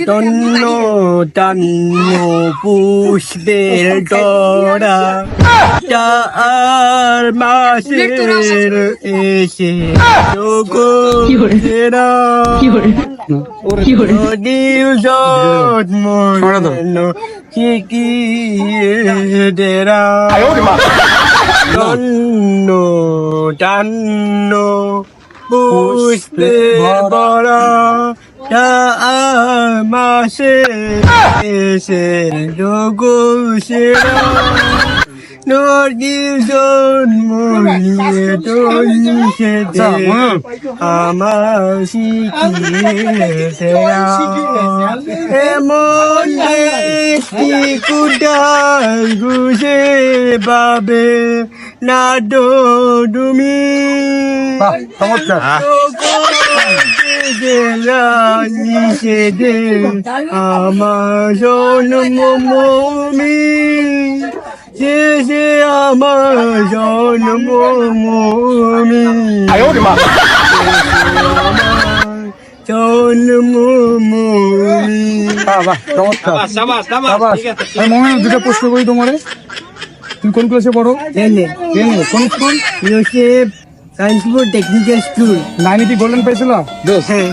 তন্ন তন্ন পুষ্পের টরা চার মাসের এসে যোগেরা নদীর জন্ম চিকিরা তন্ন তন্ন পুষ্পে বড়া মাসে এসে যোগ সেরা নদীর জন্ম নিয়ে চলছে আমার শিখিয়ে এমন একটি কুটায় ঘুষে পাবে না তো তুমি আমার জন্মভূমি শেষে আমার জন্মভূমি জন্মভূমি। দুটো প্রশ্ন করি তোমারে, তুমি কোন ক্লাসে পড়ো? কোন school? Yusef Sciencepur technical school. 980 golden পেয়েছিল? হ্যাঁ।